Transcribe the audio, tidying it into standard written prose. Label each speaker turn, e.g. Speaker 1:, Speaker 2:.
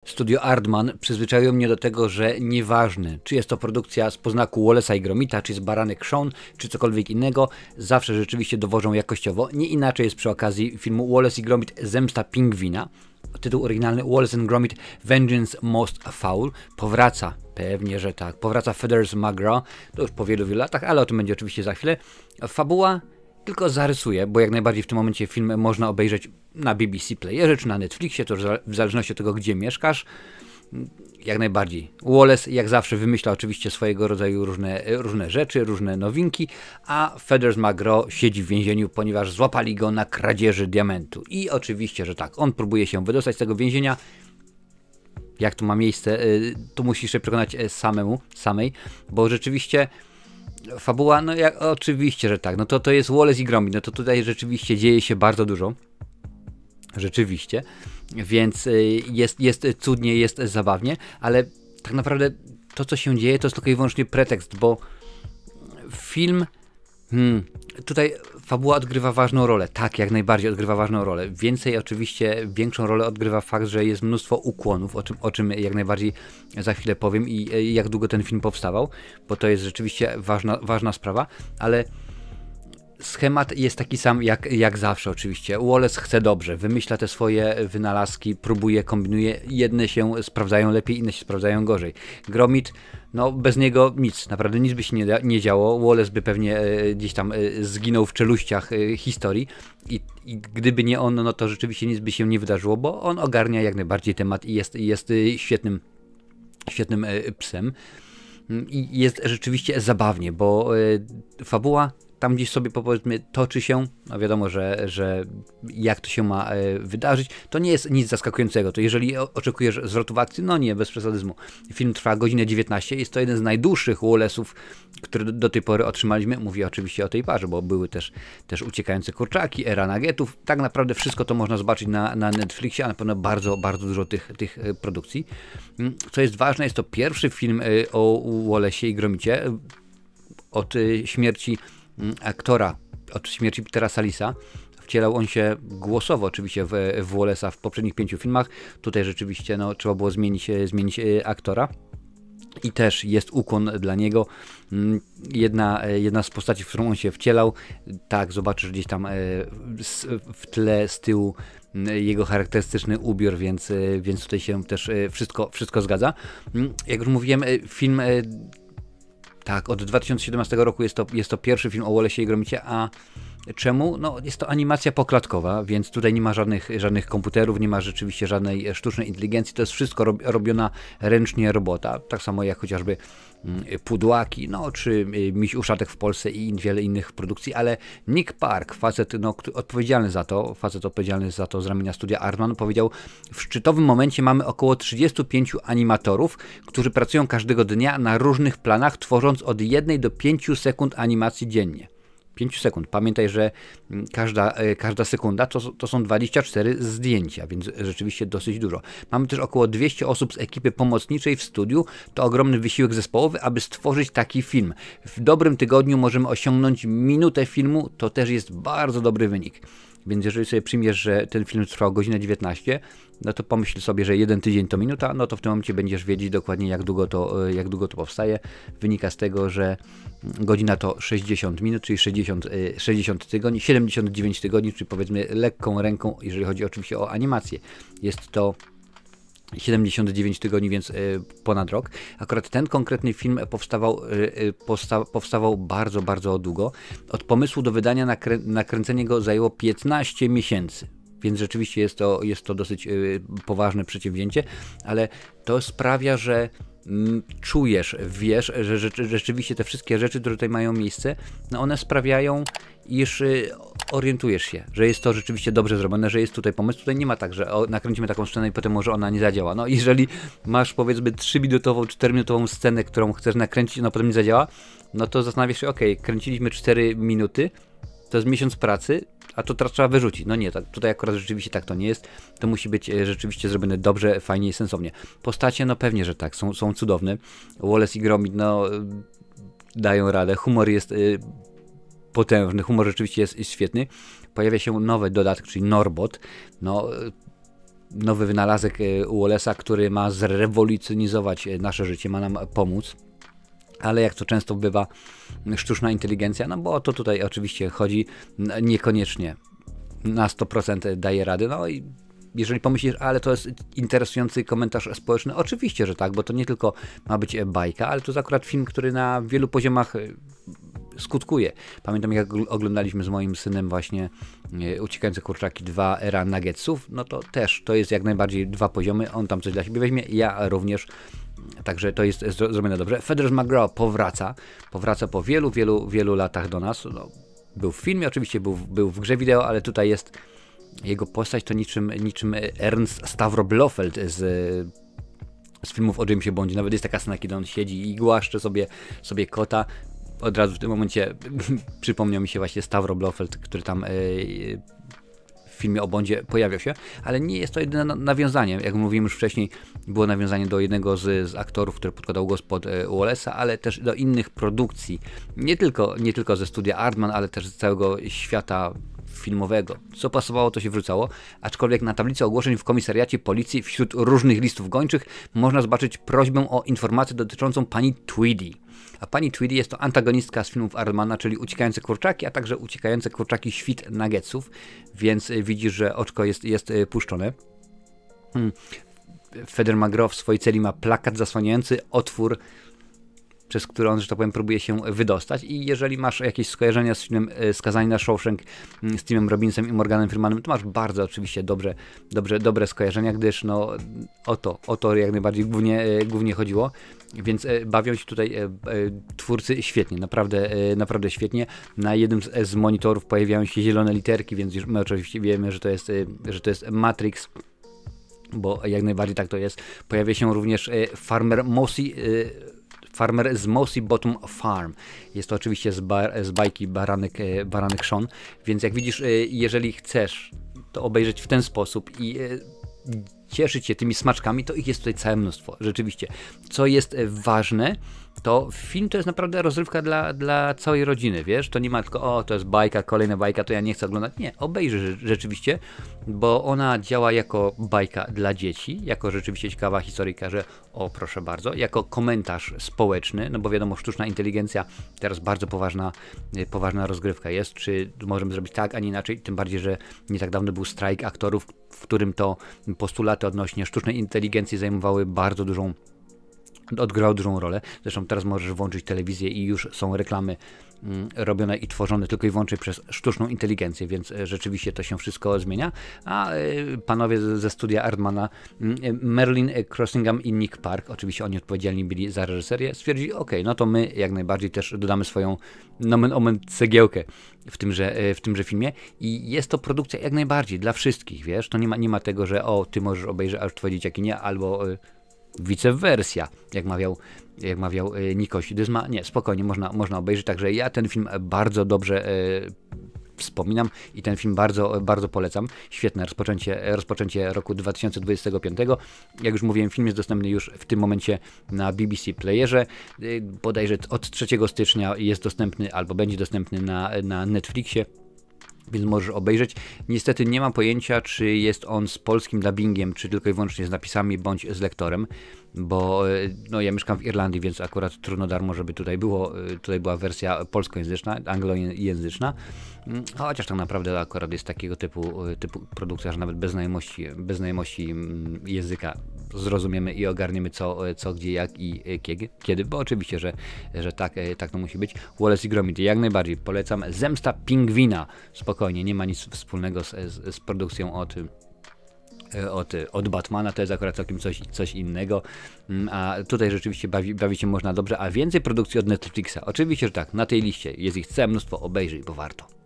Speaker 1: Studio Aardman przyzwyczaiło mnie do tego, że nieważne, czy jest to produkcja z poznaku Wallace'a i Gromita, czy jest Baranek Shaun, czy cokolwiek innego, zawsze rzeczywiście dowożą jakościowo. Nie inaczej jest przy okazji filmu Wallace i Gromit Zemsta Pingwina. Tytuł oryginalny Wallace and Gromit Vengeance Most Foul. Powraca, pewnie, że tak, powraca Feathers McGraw, to już po wielu latach, ale o tym będzie oczywiście za chwilę. Fabuła tylko zarysuję, bo jak najbardziej w tym momencie film można obejrzeć na BBC Playerze czy na Netflixie, to już w zależności od tego, gdzie mieszkasz. Jak najbardziej. Wallace jak zawsze wymyśla oczywiście swojego rodzaju różne rzeczy, różne nowinki, a Feathers McGraw siedzi w więzieniu, ponieważ złapali go na kradzieży diamentu. I oczywiście, że tak, on próbuje się wydostać z tego więzienia. Jak to ma miejsce, tu musisz się przekonać samej, bo rzeczywiście fabuła, no jak, oczywiście, że tak, no to jest Wallace i Gromit, no to tutaj rzeczywiście dzieje się bardzo dużo. Rzeczywiście, więc jest cudnie, jest zabawnie, ale tak naprawdę to, co się dzieje, to jest tylko i wyłącznie pretekst, bo film, tutaj fabuła odgrywa ważną rolę, tak, jak najbardziej odgrywa ważną rolę. Większą rolę odgrywa fakt, że jest mnóstwo ukłonów, o czym jak najbardziej za chwilę powiem i jak długo ten film powstawał, bo to jest rzeczywiście ważna sprawa, ale schemat jest taki sam jak zawsze oczywiście. Wallace chce dobrze, wymyśla te swoje wynalazki, próbuje, kombinuje. Jedne się sprawdzają lepiej, inne się sprawdzają gorzej. Gromit, no bez niego nic, naprawdę nic by się nie działo. Wallace by pewnie gdzieś tam zginął w czeluściach historii i gdyby nie on, no to rzeczywiście nic by się nie wydarzyło, bo on ogarnia jak najbardziej temat i jest świetnym psem. I jest rzeczywiście zabawnie, bo fabuła tam gdzieś sobie powiedzmy toczy się, no wiadomo, że jak to się ma wydarzyć, to nie jest nic zaskakującego. To jeżeli oczekujesz zwrotu akcji, no nie, bez przesadyzmu. Film trwa godzinę 19, jest to jeden z najdłuższych Wallace'ów, które do tej pory otrzymaliśmy. Mówię oczywiście o tej parze, bo były też Uciekające kurczaki, Era nuggetów. Tak naprawdę wszystko to można zobaczyć na Netflixie, a na pewno bardzo, bardzo dużo tych produkcji. Co jest ważne, jest to pierwszy film o Wallace'ie i Gromicie od śmierci aktora, od śmierci Petera Sallisa. Wcielał on się głosowo oczywiście w Wallace'a w poprzednich 5 filmach. Tutaj rzeczywiście no, trzeba było zmienić aktora. I też jest ukłon dla niego. Jedna z postaci, w którą on się wcielał, tak, zobaczysz gdzieś tam w tle, z tyłu jego charakterystyczny ubiór, więc tutaj się też wszystko zgadza. Jak już mówiłem, film tak, od 2017 roku jest to pierwszy film o Wallace'ie i Gromicie, a czemu? No, jest to animacja poklatkowa, więc tutaj nie ma żadnych komputerów, nie ma rzeczywiście żadnej sztucznej inteligencji, to jest wszystko robiona ręcznie robota, tak samo jak chociażby Pudłaki, no, czy Miś Uszatek w Polsce i wiele innych produkcji, ale Nick Park, facet odpowiedzialny za to z ramienia studia Aardman, powiedział: w szczytowym momencie mamy około 35 animatorów, którzy pracują każdego dnia na różnych planach, tworząc od 1 do 5 sekund animacji dziennie. 5 sekund. Pamiętaj, że każda sekunda to są 24 zdjęcia, więc rzeczywiście dosyć dużo. Mamy też około 200 osób z ekipy pomocniczej w studiu. To ogromny wysiłek zespołowy, aby stworzyć taki film. W dobrym tygodniu możemy osiągnąć minutę filmu, to też jest bardzo dobry wynik. Więc jeżeli sobie przyjmiesz, że ten film trwał godzinę 19, no to pomyśl sobie, że 1 tydzień to minuta, no to w tym momencie będziesz wiedzieć dokładnie jak długo to powstaje. Wynika z tego, że godzina to 60 minut, czyli 60 tygodni, 79 tygodni, czyli powiedzmy lekką ręką, jeżeli chodzi oczywiście o animację. Jest to 79 tygodni, więc ponad rok. Akurat ten konkretny film powstawał bardzo, bardzo długo. Od pomysłu do wydania nakręcenie go zajęło 15 miesięcy. Więc rzeczywiście jest to dosyć poważne przedsięwzięcie, ale to sprawia, że czujesz, wiesz, że rzeczywiście te wszystkie rzeczy, które tutaj mają miejsce, no one sprawiają, iż orientujesz się, że jest to rzeczywiście dobrze zrobione, że jest tutaj pomysł. Tutaj nie ma tak, że nakręcimy taką scenę i potem może ona nie zadziała. No jeżeli masz powiedzmy 3-minutową, 4-minutową scenę, którą chcesz nakręcić, no potem nie zadziała, no to zastanawiasz się, kręciliśmy 4 minuty, to jest miesiąc pracy, a to teraz trzeba wyrzucić. No nie, tak, tutaj akurat rzeczywiście tak to nie jest. To musi być rzeczywiście zrobione dobrze, fajnie i sensownie. Postacie, no pewnie, że tak, są cudowne. Wallace i Gromit, no dają radę. Humor jest potężny, humor rzeczywiście jest świetny. Pojawia się nowy dodatek, czyli Norbot. No nowy wynalazek Wallace'a, który ma zrewolucjonizować nasze życie, ma nam pomóc. Ale jak to często bywa, sztuczna inteligencja, no bo o to tutaj oczywiście chodzi, niekoniecznie na 100% daje rady. No i jeżeli pomyślisz, ale to jest interesujący komentarz społeczny, oczywiście, że tak, bo to nie tylko ma być bajka, ale to jest akurat film, który na wielu poziomach skutkuje. Pamiętam, jak oglądaliśmy z moim synem właśnie Uciekające kurczaki 2 Era Nuggetsów, no to też to jest jak najbardziej 2 poziomy, on tam coś dla siebie weźmie, ja również. Także to jest zrobione dobrze. Feathers McGraw powraca po wielu latach do nas. No, był w filmie, oczywiście był w grze wideo, ale tutaj jest jego postać to niczym Ernst Stavro Blofeld z filmów o Jamesie Bondzie. Nawet jest taka scena, kiedy on siedzi i głaszcze sobie kota. Od razu w tym momencie przypomniał mi się właśnie Stavro Blofeld, który tam w filmie o Bondzie pojawiał się, ale nie jest to jedyne nawiązanie. Jak mówiłem już wcześniej, było nawiązanie do jednego z aktorów, który podkładał głos pod Wallace'a, ale też do innych produkcji. Nie tylko ze studia Aardman, ale też z całego świata filmowego. Co pasowało, to się wrzucało, aczkolwiek na tablicy ogłoszeń w komisariacie policji wśród różnych listów gończych można zobaczyć prośbę o informację dotyczącą pani Tweedy. A pani Tweedy jest to antagonistka z filmów Aardmana, czyli Uciekające kurczaki, a także Uciekające kurczaki Świt Nuggetsów, więc widzisz, że oczko jest puszczone. Feather McGraw w swojej celi ma plakat zasłaniający otwór, przez który on, że tak powiem, próbuje się wydostać. I jeżeli masz jakieś skojarzenia z filmem Skazani na Shawshank z Timem Robinsem i Morganem Freemanem, to masz bardzo oczywiście dobre skojarzenia, gdyż no o to jak najbardziej głównie chodziło. Więc bawią się tutaj twórcy świetnie, naprawdę świetnie. Na jednym z monitorów pojawiają się zielone literki, więc już my oczywiście wiemy, że to jest Matrix, bo jak najbardziej tak to jest. Pojawia się również Farmer z Mossy Bottom Farm. Jest to oczywiście z bajki Baranek Sean, więc jak widzisz, jeżeli chcesz to obejrzeć w ten sposób i cieszyć się tymi smaczkami, to ich jest tutaj całe mnóstwo, rzeczywiście. Co jest ważne, to film to jest naprawdę rozrywka dla całej rodziny, wiesz, to nie ma tylko, to jest bajka, kolejna bajka, to ja nie chcę oglądać, nie, obejrzyj rzeczywiście, bo ona działa jako bajka dla dzieci, jako rzeczywiście ciekawa historyjka, że proszę bardzo, jako komentarz społeczny, no bo wiadomo, sztuczna inteligencja, teraz bardzo poważna rozgrywka jest, czy możemy zrobić tak, a nie inaczej, tym bardziej, że nie tak dawno był strajk aktorów, w którym to postulaty odnośnie sztucznej inteligencji zajmowały odgrały dużą rolę. Zresztą teraz możesz włączyć telewizję i już są reklamy robione i tworzone tylko i wyłącznie przez sztuczną inteligencję, więc rzeczywiście to się wszystko zmienia. A panowie ze studia Aardmana, Merlin Crossingham i Nick Park, oczywiście oni odpowiedzialni byli za reżyserię, stwierdzili, no to my jak najbardziej też dodamy swoją nomen omen cegiełkę w tymże filmie i jest to produkcja jak najbardziej dla wszystkich, wiesz, to nie ma tego, że ty możesz obejrzeć, a już twoje dzieciaki nie, albo vice versa, jak mawiał Nikoś Dyzma. Nie, spokojnie, można obejrzeć, także ja ten film bardzo dobrze wspominam i ten film bardzo polecam. Świetne rozpoczęcie roku 2025. Jak już mówiłem, film jest dostępny już w tym momencie na BBC Playerze. Bodajże od 3 stycznia jest dostępny albo będzie dostępny na Netflixie, więc możesz obejrzeć. Niestety nie mam pojęcia, czy jest on z polskim dubbingiem, czy tylko i wyłącznie z napisami, bądź z lektorem, bo ja mieszkam w Irlandii, więc akurat trudno darmo, żeby tutaj była wersja polskojęzyczna, anglojęzyczna, chociaż tak naprawdę akurat jest takiego typu produkcja, że nawet bez znajomości języka zrozumiemy i ogarniemy co gdzie, jak i kiedy, bo oczywiście, że tak to musi być. Wallace i Gromit jak najbardziej polecam. Zemsta Pingwina, spokojnie, nie ma nic wspólnego z produkcją od Batmana, to jest akurat całkiem coś innego, a tutaj rzeczywiście bawić się można dobrze, a więcej produkcji od Netflixa, oczywiście, że tak, na tej liście jest ich całe mnóstwo, obejrzyj, bo warto.